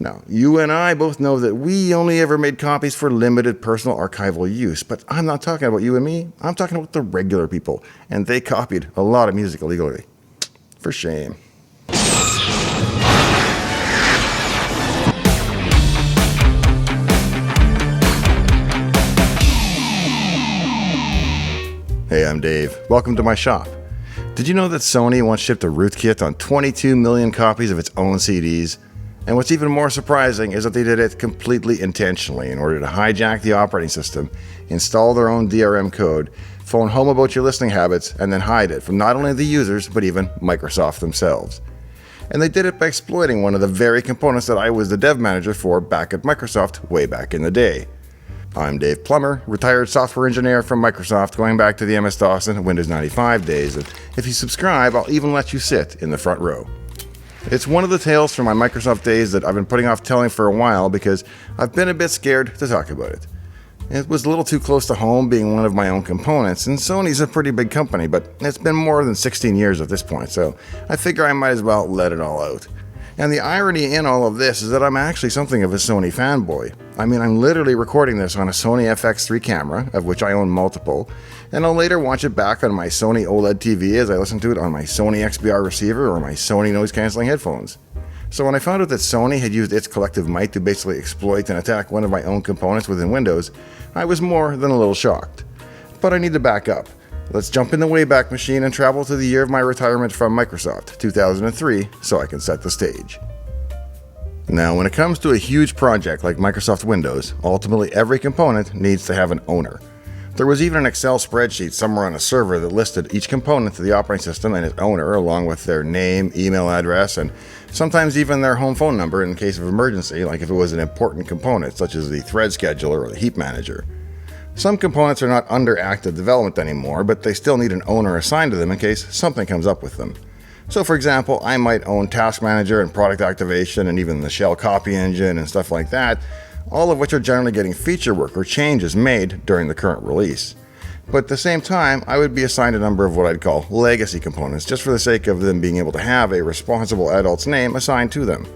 Now, you and I both know that we only ever made copies for limited personal archival use, but I'm not talking about you and me. I'm talking about the regular people, and they copied a lot of music illegally. For shame. Hey, I'm Dave. Welcome to my shop. Did you know that Sony once shipped a Rootkit on 22 million copies of its own CDs? And what's even more surprising is that they did it completely intentionally in order to hijack the operating system, install their own DRM code, phone home about your listening habits, and then hide it from not only the users, but even Microsoft themselves. And they did it by exploiting one of the very components that I was the dev manager for back at Microsoft way back in the day. I'm Dave Plummer, retired software engineer from Microsoft going back to the MS-DOS and Windows 95 days, and if you subscribe, I'll even let you sit in the front row. It's one of the tales from my Microsoft days that I've been putting off telling for a while because I've been a bit scared to talk about it. It was a little too close to home being one of my own components, and Sony's a pretty big company, but it's been more than 16 years at this point, so I figure I might as well let it all out. And the irony in all of this is that I'm actually something of a Sony fanboy. I mean, I'm literally recording this on a Sony FX3 camera, of which I own multiple, and I'll later watch it back on my Sony OLED TV as I listen to it on my Sony XBR receiver or my Sony noise-canceling headphones. So when I found out that Sony had used its collective might to basically exploit and attack one of my own components within Windows, I was more than a little shocked. But I need to back up. Let's jump in the Wayback Machine and travel to the year of my retirement from Microsoft, 2003, so I can set the stage. Now, when it comes to a huge project like Microsoft Windows, ultimately every component needs to have an owner. There was even an Excel spreadsheet somewhere on a server that listed each component to the operating system and its owner, along with their name, email address, and sometimes even their home phone number in case of emergency, like if it was an important component, such as the thread scheduler or the heap manager. Some components are not under active development anymore, but they still need an owner assigned to them in case something comes up with them. So for example, I might own Task Manager and Product Activation and even the Shell copy engine and stuff like that, all of which are generally getting feature work or changes made during the current release. But at the same time, I would be assigned a number of what I'd call legacy components, just for the sake of them being able to have a responsible adult's name assigned to them.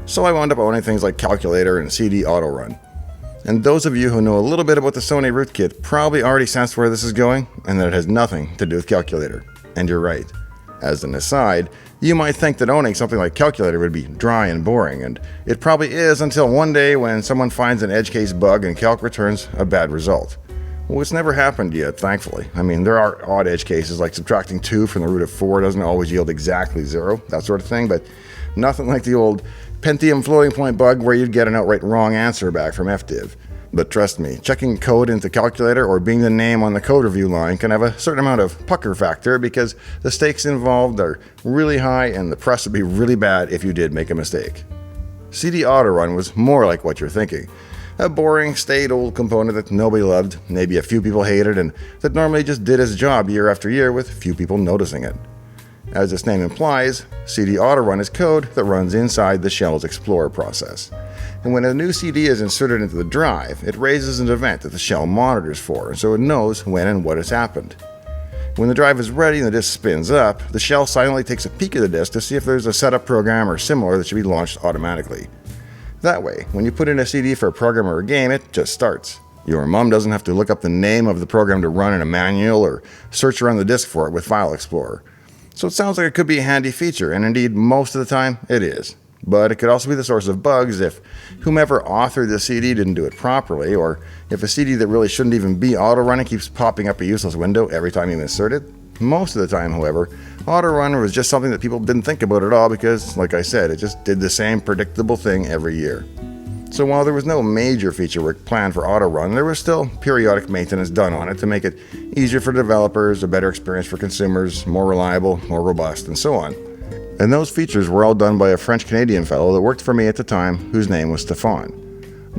So I wound up owning things like Calculator and CD Autorun. And those of you who know a little bit about the Sony Rootkit probably already sensed where this is going, and that it has nothing to do with Calculator. And you're right. As an aside, you might think that owning something like Calculator would be dry and boring, and it probably is until one day when someone finds an edge case bug and Calc returns a bad result. Well, it's never happened yet, thankfully. I mean, there are odd edge cases like subtracting 2 from the root of 4 doesn't always yield exactly 0, that sort of thing, but nothing like the old Pentium floating point bug where you'd get an outright wrong answer back from FDiv. But trust me, checking code into Calculator or being the name on the code review line can have a certain amount of pucker factor because the stakes involved are really high and the press would be really bad if you did make a mistake. CD Autorun was more like what you're thinking. A boring, staid old component that nobody loved, maybe a few people hated, and that normally just did its job year after year with few people noticing it. As its name implies, CD Autorun is code that runs inside the Shell's Explorer process. And when a new CD is inserted into the drive, it raises an event that the Shell monitors for, so it knows when and what has happened. When the drive is ready and the disk spins up, the Shell silently takes a peek at the disk to see if there's a setup program or similar that should be launched automatically. That way, when you put in a CD for a program or a game, it just starts. Your mom doesn't have to look up the name of the program to run in a manual or search around the disk for it with File Explorer. So it sounds like it could be a handy feature, and indeed most of the time it is. But it could also be the source of bugs if whomever authored the CD didn't do it properly, or if a CD that really shouldn't even be auto-running keeps popping up a useless window every time you insert it. Most of the time, however, auto-run was just something that people didn't think about at all because, like I said, it just did the same predictable thing every year. So while there was no major feature work planned for auto-run, there was still periodic maintenance done on it to make it easier for developers, a better experience for consumers, more reliable, more robust, and so on. And those features were all done by a French-Canadian fellow that worked for me at the time, whose name was Stéphane.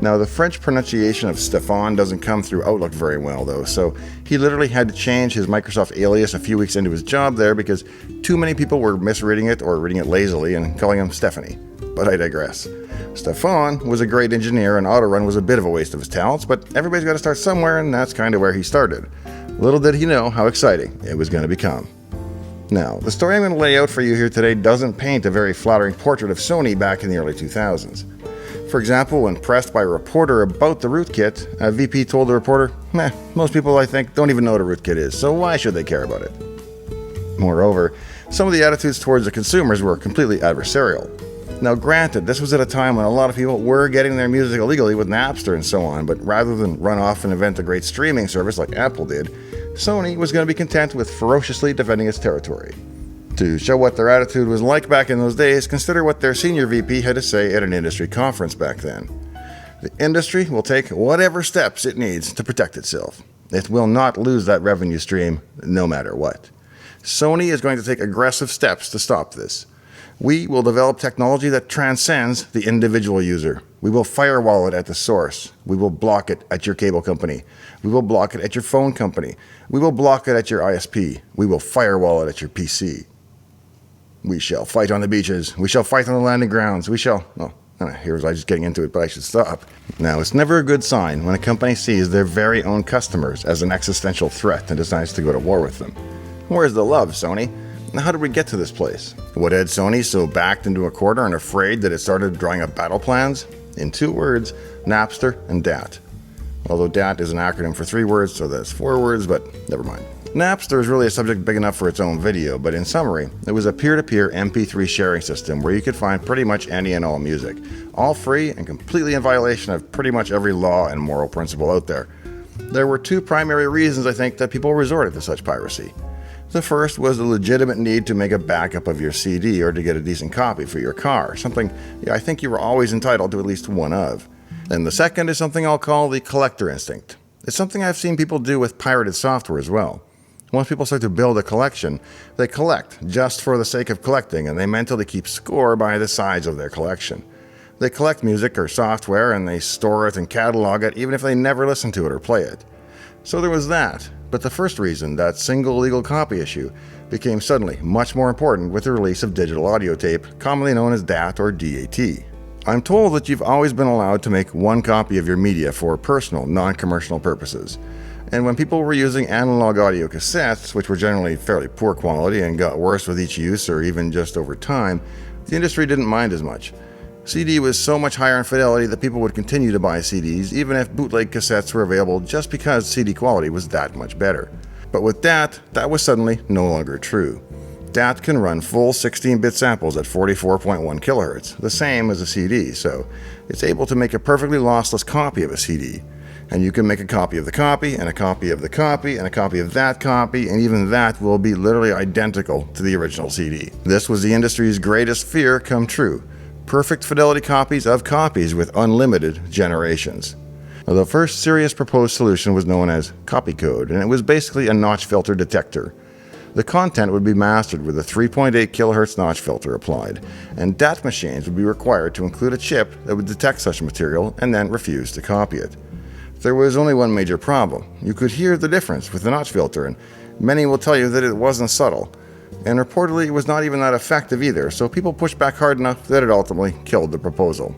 Now, the French pronunciation of Stéphane doesn't come through Outlook very well, though, so he literally had to change his Microsoft alias a few weeks into his job there because too many people were misreading it or reading it lazily and calling him Stephanie. But I digress. Stéphane was a great engineer, and Autorun was a bit of a waste of his talents, but everybody's got to start somewhere, and that's kind of where he started. Little did he know how exciting it was going to become. Now, the story I'm going to lay out for you here today doesn't paint a very flattering portrait of Sony back in the early 2000s. For example, when pressed by a reporter about the Rootkit, a VP told the reporter, most people, I think, don't even know what a Rootkit is, so why should they care about it? Moreover, some of the attitudes towards the consumers were completely adversarial. Now granted, this was at a time when a lot of people were getting their music illegally with Napster and so on, but rather than run off and invent a great streaming service like Apple did, Sony was going to be content with ferociously defending its territory. To show what their attitude was like back in those days, consider what their senior VP had to say at an industry conference back then. The industry will take whatever steps it needs to protect itself. It will not lose that revenue stream, no matter what. Sony is going to take aggressive steps to stop this. We will develop technology that transcends the individual user. We will firewall it at the source. We will block it at your cable company. We will block it at your phone company. We will block it at your ISP. We will firewall it at your PC. We shall fight on the beaches. We shall fight on the landing grounds. We shall... here's I just getting into it, but I should stop. Now, it's never a good sign when a company sees their very own customers as an existential threat and decides to go to war with them. Where's the love, Sony? Now, how did we get to this place? What had Sony so backed into a corner and afraid that it started drawing up battle plans? In 2 words, Napster and DAT. Although DAT is an acronym for 3 words, so that's 4 words, but never mind. Napster is really a subject big enough for its own video, but in summary, it was a peer-to-peer MP3 sharing system where you could find pretty much any and all music, all free and completely in violation of pretty much every law and moral principle out there. There were 2 primary reasons, I think, that people resorted to such piracy. The first was the legitimate need to make a backup of your CD or to get a decent copy for your car, something I think you were always entitled to at least one of. And the second is something I'll call the collector instinct. It's something I've seen people do with pirated software as well. Once people start to build a collection, they collect just for the sake of collecting, and they mentally keep score by the size of their collection. They collect music or software and they store it and catalog it even if they never listen to it or play it. So there was that. But the first reason, that single legal copy issue, became suddenly much more important with the release of digital audio tape, commonly known as DAT or DAT. I'm told that you've always been allowed to make 1 copy of your media for personal, non-commercial purposes. And when people were using analog audio cassettes, which were generally fairly poor quality and got worse with each use or even just over time, the industry didn't mind as much. CD was so much higher in fidelity that people would continue to buy CDs even if bootleg cassettes were available just because CD quality was that much better. But with DAT, that was suddenly no longer true. DAT can run full 16-bit samples at 44.1 kHz, the same as a CD, so it's able to make a perfectly lossless copy of a CD. And you can make a copy of the copy, and a copy of the copy, and a copy of that copy, and even that will be literally identical to the original CD. This was the industry's greatest fear come true. Perfect fidelity copies of copies with unlimited generations. Now, the first serious proposed solution was known as copy code, and it was basically a notch filter detector. The content would be mastered with a 3.8 kHz notch filter applied, and DAT machines would be required to include a chip that would detect such material and then refuse to copy it. There was only one major problem. You could hear the difference with the notch filter, and many will tell you that it wasn't subtle. And reportedly it was not even that effective either, so people pushed back hard enough that it ultimately killed the proposal.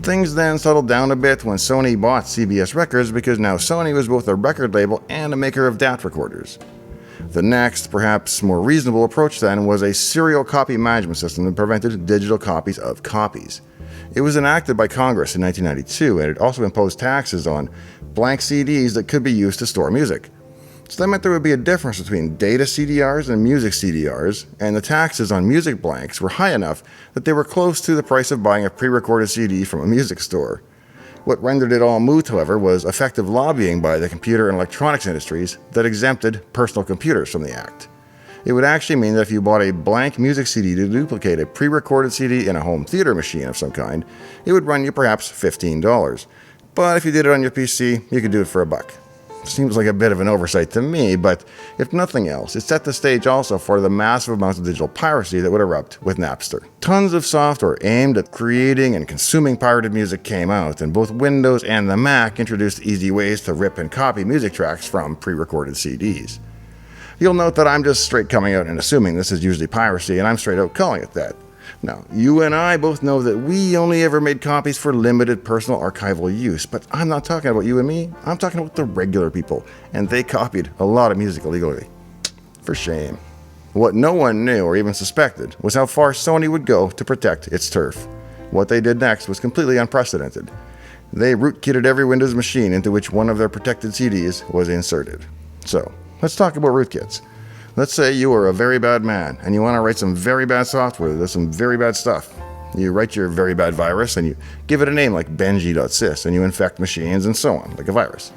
Things then settled down a bit when Sony bought CBS Records because now Sony was both a record label and a maker of DAT recorders. The next, perhaps more reasonable approach then was a serial copy management system that prevented digital copies of copies. It was enacted by Congress in 1992, and it also imposed taxes on blank CDs that could be used to store music. So that meant there would be a difference between data CDRs and music CDRs, and the taxes on music blanks were high enough that they were close to the price of buying a pre-recorded CD from a music store. What rendered it all moot, however, was effective lobbying by the computer and electronics industries that exempted personal computers from the act. It would actually mean that if you bought a blank music CD to duplicate a pre-recorded CD in a home theater machine of some kind, it would run you perhaps $15. But if you did it on your PC, you could do it for $1. Seems like a bit of an oversight to me, but if nothing else, it set the stage also for the massive amounts of digital piracy that would erupt with Napster. Tons of software aimed at creating and consuming pirated music came out, and both Windows and the Mac introduced easy ways to rip and copy music tracks from pre-recorded CDs. You'll note that I'm just straight coming out and assuming this is usually piracy, and I'm straight out calling it that. Now, you and I both know that we only ever made copies for limited personal archival use, but I'm not talking about you and me, I'm talking about the regular people, and they copied a lot of music illegally. For shame. What no one knew or even suspected was how far Sony would go to protect its turf. What they did next was completely unprecedented. They rootkitted every Windows machine into which one of their protected CDs was inserted. So, let's talk about rootkits. Let's say you are a very bad man and you want to write some very bad software that does some very bad stuff. You write your very bad virus and you give it a name like benji.sys and you infect machines and so on, like a virus.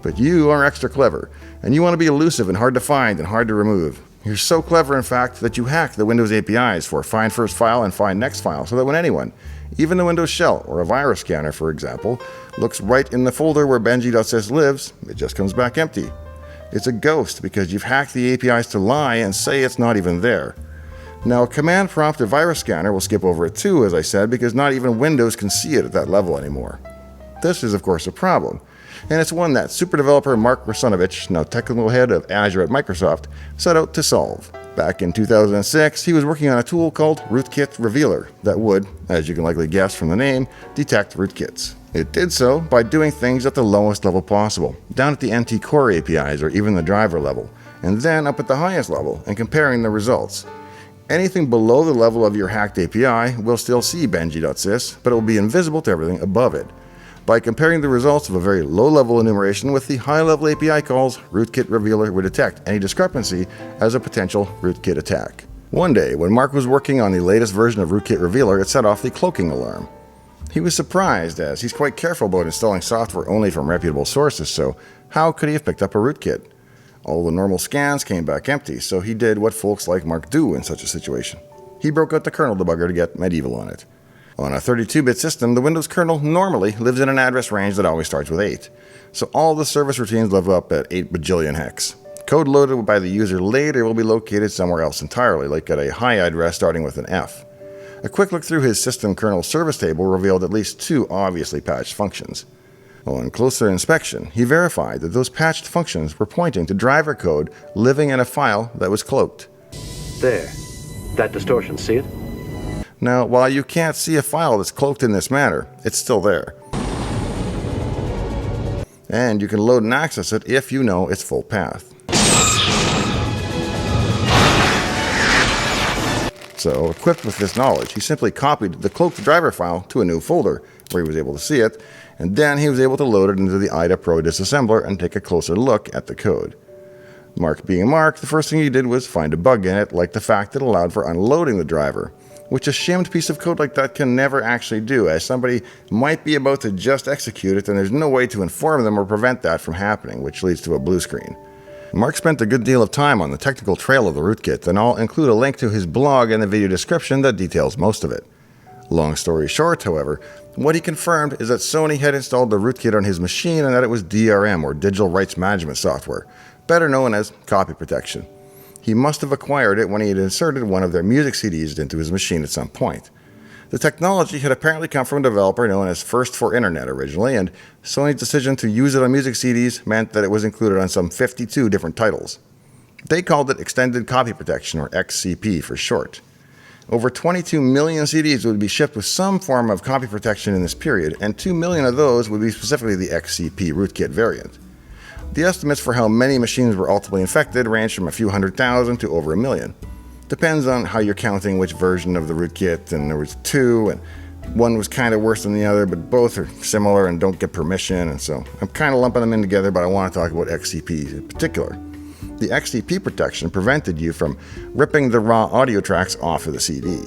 But you are extra clever and you want to be elusive and hard to find and hard to remove. You're so clever, in fact, that you hack the Windows APIs for find first file and find next file so that when anyone, even the Windows shell or a virus scanner, for example, looks right in the folder where benji.sys lives, it just comes back empty. It's a ghost because you've hacked the APIs to lie and say it's not even there. Now, a command prompt or virus scanner will skip over it too, as I said, because not even Windows can see it at that level anymore. This is, of course, a problem, and it's one that super developer Mark Russinovich, now technical head of Azure at Microsoft, set out to solve. Back in 2006, he was working on a tool called Rootkit Revealer that would, as you can likely guess from the name, detect rootkits. It did so by doing things at the lowest level possible, down at the NT core APIs or even the driver level, and then up at the highest level and comparing the results. Anything below the level of your hacked API will still see benji.sys, but it will be invisible to everything above it. By comparing the results of a very low-level enumeration with the high-level API calls, Rootkit Revealer would detect any discrepancy as a potential rootkit attack. One day, when Mark was working on the latest version of Rootkit Revealer, it set off the cloaking alarm. He was surprised, as he's quite careful about installing software only from reputable sources, so how could he have picked up a rootkit? All the normal scans came back empty, so he did what folks like Mark do in such a situation. He broke out the kernel debugger to get medieval on it. On a 32-bit system, the Windows kernel normally lives in an address range that always starts with 8, so all the service routines live up at 8 bajillion hex. Code loaded by the user later will be located somewhere else entirely, like at a high address starting with an F. A quick look through his system kernel service table revealed at least 2 obviously patched functions. On closer inspection, he verified that those patched functions were pointing to driver code living in a file that was cloaked. There. That distortion, see it? Now, while you can't see a file that's cloaked in this manner, it's still there. And you can load and access it if you know its full path. So, equipped with this knowledge, he simply copied the cloaked driver file to a new folder, where he was able to see it, and then he was able to load it into the IDA Pro disassembler and take a closer look at the code. Mark being Mark, the first thing he did was find a bug in it, like the fact that it allowed for unloading the driver, which a shimmed piece of code like that can never actually do, as somebody might be about to just execute it and there's no way to inform them or prevent that from happening, which leads to a blue screen. Mark spent a good deal of time on the technical trail of the rootkit, and I'll include a link to his blog in the video description that details most of it. Long story short, however, what he confirmed is that Sony had installed the rootkit on his machine and that it was DRM, or Digital Rights Management Software, better known as copy protection. He must have acquired it when he had inserted one of their music CDs into his machine at some point. The technology had apparently come from a developer known as First for Internet originally, and Sony's decision to use it on music CDs meant that it was included on some 52 different titles. They called it Extended Copy Protection, or XCP for short. Over 22 million CDs would be shipped with some form of copy protection in this period, and 2 million of those would be specifically the XCP rootkit variant. The estimates for how many machines were ultimately infected range from a few 100,000 to over 1 million. Depends on how you're counting which version of the rootkit, and there was 2, and one was kind of worse than the other, but both are similar and don't get permission, and so I'm kind of lumping them in together, but I want to talk about XCP in particular. The XCP protection prevented you from ripping the raw audio tracks off of the CD.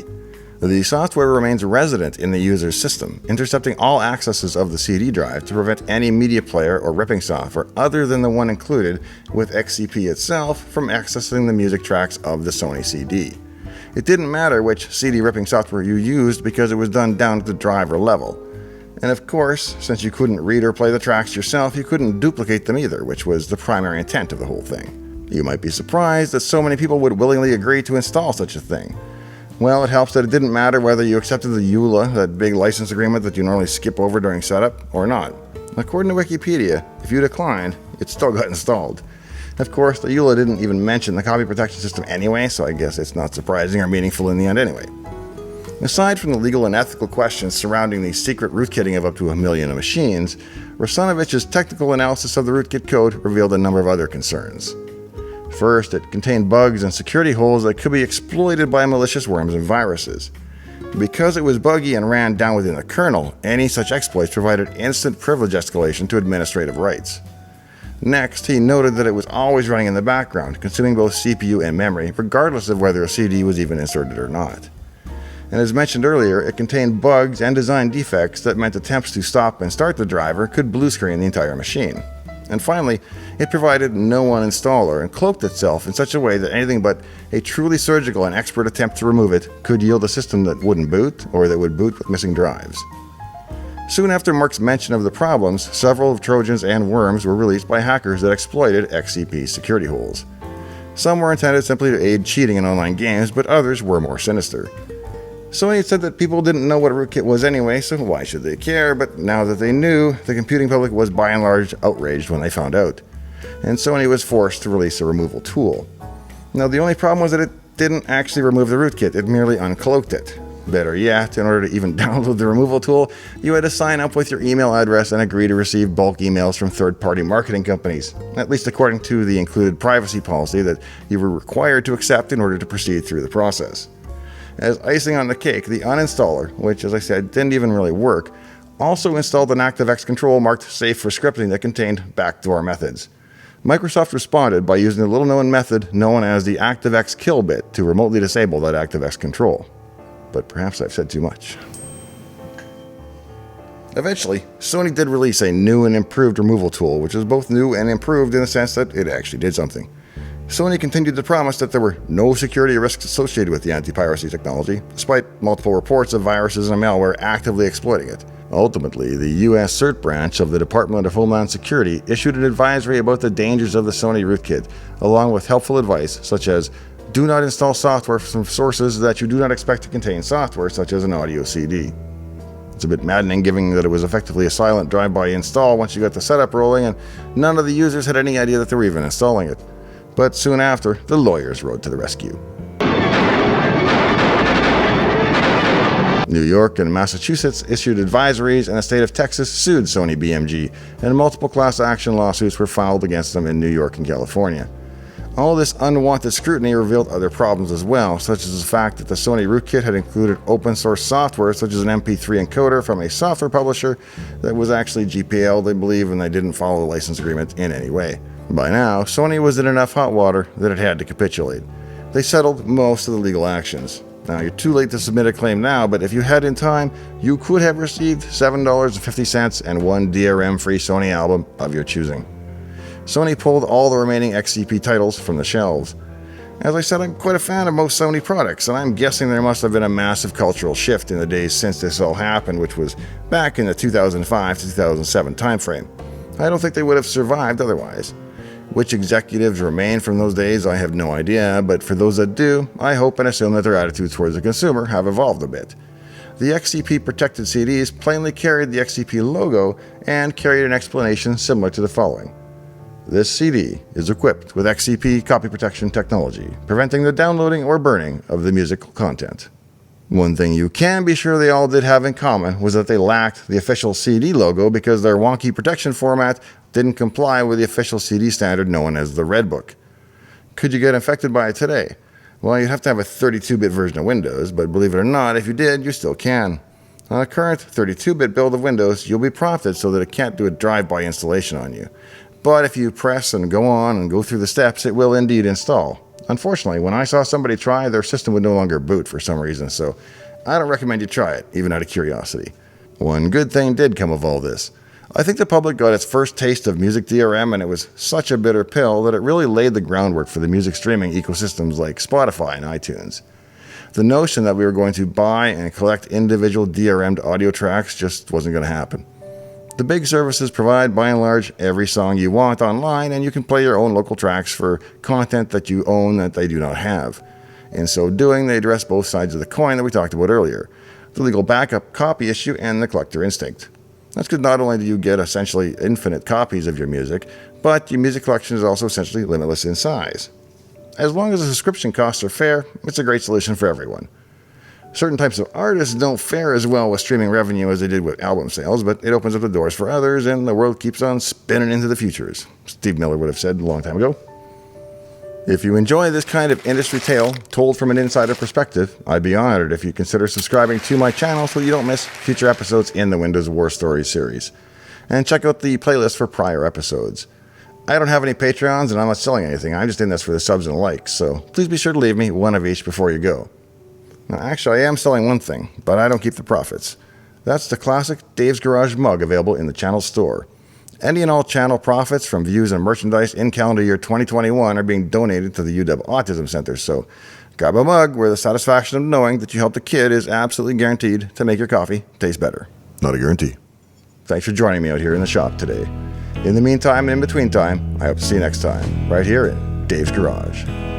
The software remains resident in the user's system, intercepting all accesses of the CD drive to prevent any media player or ripping software other than the one included with XCP itself from accessing the music tracks of the Sony CD. It didn't matter which CD ripping software you used because it was done down at the driver level. And of course, since you couldn't read or play the tracks yourself, you couldn't duplicate them either, which was the primary intent of the whole thing. You might be surprised that so many people would willingly agree to install such a thing. Well, it helps that it didn't matter whether you accepted the EULA, that big license agreement that you normally skip over during setup, or not. According to Wikipedia, if you declined, it still got installed. Of course, the EULA didn't even mention the copy protection system anyway, so I guess it's not surprising or meaningful in the end anyway. Aside from the legal and ethical questions surrounding the secret rootkitting of up to 1 million machines, Russinovich's technical analysis of the rootkit code revealed a number of other concerns. First, it contained bugs and security holes that could be exploited by malicious worms and viruses. Because it was buggy and ran down within the kernel, any such exploits provided instant privilege escalation to administrative rights. Next, he noted that it was always running in the background, consuming both CPU and memory, regardless of whether a CD was even inserted or not. And as mentioned earlier, it contained bugs and design defects that meant attempts to stop and start the driver could blue screen the entire machine. And finally, it provided no uninstaller and cloaked itself in such a way that anything but a truly surgical and expert attempt to remove it could yield a system that wouldn't boot or that would boot with missing drives. Soon after Mark's mention of the problems, several Trojans and worms were released by hackers that exploited XCP security holes. Some were intended simply to aid cheating in online games, but others were more sinister. Sony had said that people didn't know what a rootkit was anyway, so why should they care? But now that they knew, the computing public was by and large outraged when they found out. And Sony was forced to release a removal tool. Now the only problem was that it didn't actually remove the rootkit, it merely uncloaked it. Better yet, in order to even download the removal tool, you had to sign up with your email address and agree to receive bulk emails from third-party marketing companies, at least according to the included privacy policy that you were required to accept in order to proceed through the process. As icing on the cake, the uninstaller, which as I said didn't even really work, also installed an ActiveX control marked safe for scripting that contained backdoor methods. Microsoft responded by using a little-known method known as the ActiveX kill bit to remotely disable that ActiveX control. But perhaps I've said too much. Eventually, Sony did release a new and improved removal tool, which is both new and improved in the sense that it actually did something. Sony continued to promise that there were no security risks associated with the anti-piracy technology, despite multiple reports of viruses and malware actively exploiting it. Ultimately, the U.S. CERT branch of the Department of Homeland Security issued an advisory about the dangers of the Sony rootkit, along with helpful advice such as do not install software from sources that you do not expect to contain software such as an audio CD. It's a bit maddening given that it was effectively a silent drive-by install once you got the setup rolling and none of the users had any idea that they were even installing it. But soon after, the lawyers rode to the rescue. New York and Massachusetts issued advisories, and the state of Texas sued Sony BMG, and multiple class action lawsuits were filed against them in New York and California. All this unwanted scrutiny revealed other problems as well, such as the fact that the Sony rootkit had included open source software such as an MP3 encoder from a software publisher that was actually GPL, they believe, and they didn't follow the license agreement in any way. By now, Sony was in enough hot water that it had to capitulate. They settled most of the legal actions. Now, you're too late to submit a claim now, but if you had in time, you could have received $7.50 and one DRM-free Sony album of your choosing. Sony pulled all the remaining XCP titles from the shelves. As I said, I'm quite a fan of most Sony products, and I'm guessing there must have been a massive cultural shift in the days since this all happened, which was back in the 2005 to 2007 timeframe. I don't think they would have survived otherwise. Which executives remain from those days, I have no idea, but for those that do, I hope and assume that their attitudes towards the consumer have evolved a bit. The XCP protected CDs plainly carried the XCP logo and carried an explanation similar to the following. This CD is equipped with XCP copy protection technology, preventing the downloading or burning of the musical content. One thing you can be sure they all did have in common was that they lacked the official CD logo because their wonky protection format didn't comply with the official CD standard known as the Red Book. Could you get infected by it today? Well, you'd have to have a 32-bit version of Windows, but believe it or not, if you did, you still can. On a current 32-bit build of Windows, you'll be prompted so that it can't do a drive-by installation on you. But if you press and go on and go through the steps, it will indeed install. Unfortunately, when I saw somebody try, their system would no longer boot for some reason, so I don't recommend you try it, even out of curiosity. One good thing did come of all this. I think the public got its first taste of music DRM, and it was such a bitter pill that it really laid the groundwork for the music streaming ecosystems like Spotify and iTunes. The notion that we were going to buy and collect individual DRM'd audio tracks just wasn't going to happen. The big services provide, by and large, every song you want online, and you can play your own local tracks for content that you own that they do not have. In so doing, they address both sides of the coin that we talked about earlier, the legal backup copy issue and the collector instinct. That's because not only do you get essentially infinite copies of your music, but your music collection is also essentially limitless in size. As long as the subscription costs are fair, it's a great solution for everyone. Certain types of artists don't fare as well with streaming revenue as they did with album sales, but it opens up the doors for others, and the world keeps on spinning into the futures, Steve Miller would have said a long time ago. If you enjoy this kind of industry tale told from an insider perspective, I'd be honored if you consider subscribing to my channel so you don't miss future episodes in the Windows War Stories series. And check out the playlist for prior episodes. I don't have any Patreons and I'm not selling anything. I'm just in this for the subs and likes, so please be sure to leave me one of each before you go. Now, actually, I am selling one thing, but I don't keep the profits. That's the classic Dave's Garage mug available in the channel store. Any and all channel profits from views and merchandise in calendar year 2021 are being donated to the UW Autism Center, so grab a mug where the satisfaction of knowing that you helped a kid is absolutely guaranteed to make your coffee taste better. Not a guarantee. Thanks for joining me out here in the shop today. In the meantime and in between time, I hope to see you next time, right here in Dave's Garage.